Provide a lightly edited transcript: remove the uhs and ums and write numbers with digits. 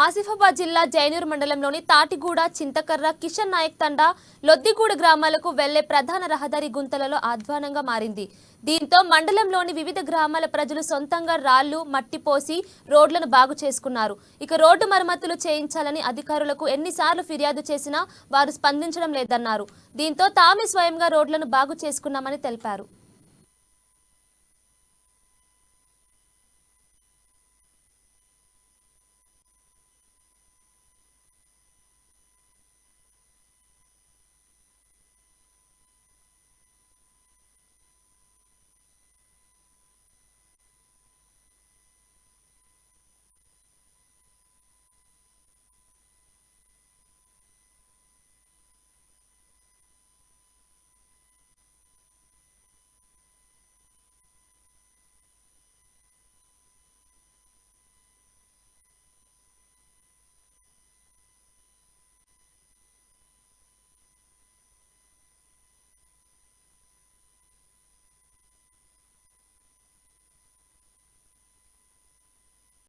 ఆసిఫాబాద్ జిల్లా జైనూర్ మండలంలోని తాటిగూడ, చింతకర్ర, కిషన్ నాయక్ తండా, లొద్దిగూడ గ్రామాలకు వెళ్లే ప్రధాన రహదారి గుంతలలో అధ్వానంగా మారింది. దీంతో మండలంలోని వివిధ గ్రామాల ప్రజలు సొంతంగా రాళ్లు, మట్టి పోసి రోడ్లను బాగు చేసుకున్నారు. ఇక రోడ్డు మరమ్మతులు చేయించాలని అధికారులకు ఎన్నిసార్లు ఫిర్యాదు చేసినా వారు స్పందించడం లేదన్నారు. దీంతో తామే స్వయంగా రోడ్లను బాగు చేసుకున్నామని తెలిపారు.